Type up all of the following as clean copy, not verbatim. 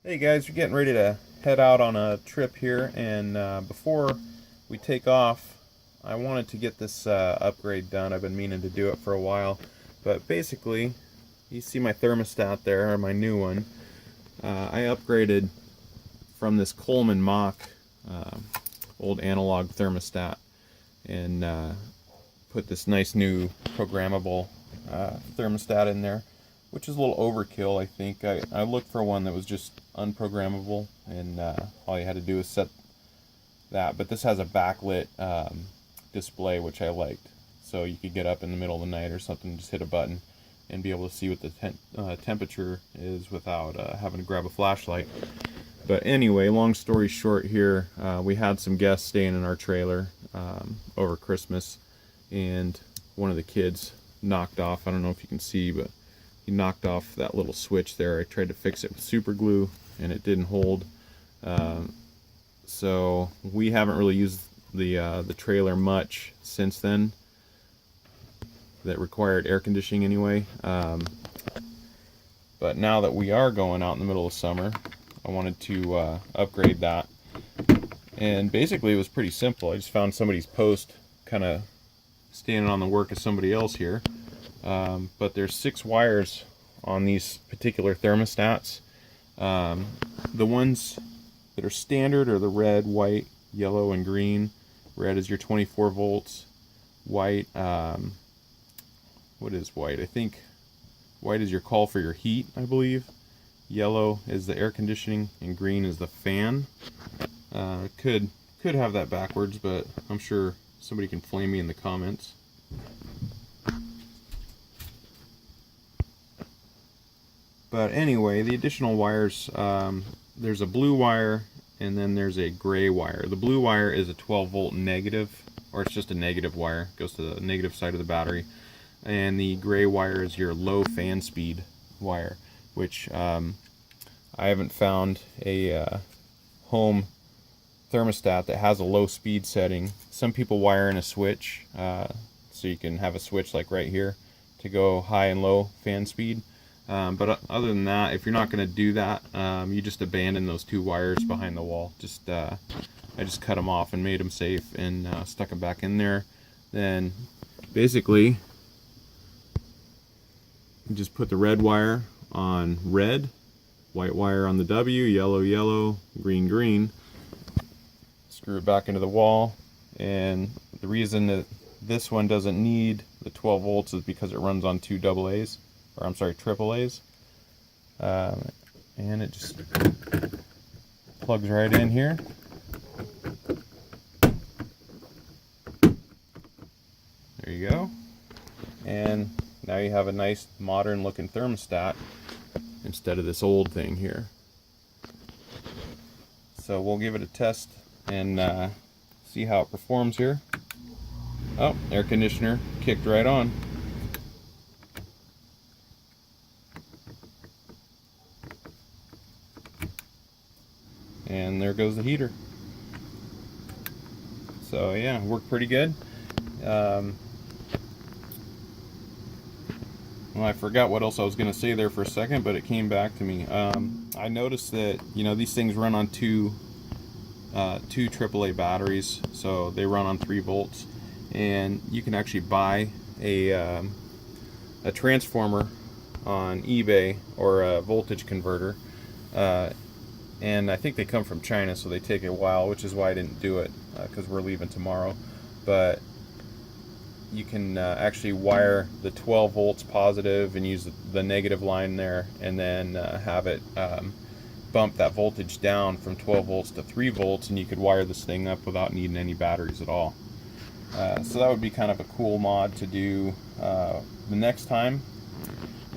Hey guys, we're getting ready to head out on a trip here, and before we take off, I wanted to get this upgrade done. I've been meaning to do it for a while, but basically, you see my thermostat there, or my new one. I upgraded from this Coleman Mach old analog thermostat and put this nice new programmable thermostat in there, which is a little overkill, I think. I looked for one that was just unprogrammable, and all you had to do was set that. But this has a backlit display, which I liked. So you could get up in the middle of the night or something, just hit a button, and be able to see what the temperature is without having to grab a flashlight. But anyway, long story short here, we had some guests staying in our trailer over Christmas, and one of the kids knocked off, I don't know if you can see, but he knocked off that little switch there. I tried to fix it with super glue and it didn't hold. So we haven't really used the trailer much since then that required air conditioning anyway. But now that we are going out in the middle of summer, I wanted to upgrade that. And basically it was pretty simple. I just found somebody's post kind of standing on the work of somebody else here. But there's 6 wires on these particular thermostats. The ones that are standard are the red, white, yellow, and green. Red is your 24 volts. White, what is white? I think white is your call for your heat, I believe. Yellow is the air conditioning, and green is the fan. Could have that backwards, but I'm sure somebody can flame me in the comments. But anyway, the additional wires, there's a blue wire and then there's a gray wire. The blue wire is a 12 volt negative, or it's just a negative wire, it goes to the negative side of the battery. And the gray wire is your low fan speed wire, which I haven't found a home thermostat that has a low speed setting. Some people wire in a switch, so you can have a switch like right here to go high and low fan speed. But other than that, if you're not going to do that, you just abandon those 2 wires behind the wall. I just cut them off and made them safe and stuck them back in there. Then basically you just put the red wire on red, white wire on the W, yellow yellow, green green. Screw it back into the wall. And the reason that this one doesn't need the 12 volts is because it runs on 2 AA's. Or I'm sorry, AAA's, and it just plugs right in here. There you go. And now you have a nice modern looking thermostat instead of this old thing here. So we'll give it a test and see how it performs here. Oh, air conditioner kicked right on. And there goes the heater. So yeah, worked pretty good. Well, I forgot what else I was going to say there for a second, but it came back to me. I noticed that, you know, these things run on two AAA batteries, so they run on 3 volts, and you can actually buy a transformer on eBay, or a voltage converter. And I think they come from China, so they take a while, which is why I didn't do it, because we're leaving tomorrow. But you can actually wire the 12 volts positive and use the negative line there, and then have it bump that voltage down from 12 volts to 3 volts, and you could wire this thing up without needing any batteries at all. So that would be kind of a cool mod to do the next time.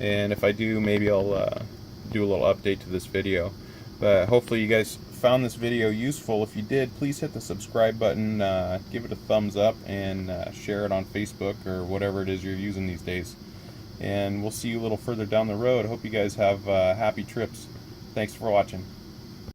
And if I do, maybe I'll do a little update to this video. But hopefully you guys found this video useful. If you did, please hit the subscribe button, give it a thumbs up, and share it on Facebook or whatever it is you're using these days. And we'll see you a little further down the road. I hope you guys have happy trips. Thanks for watching.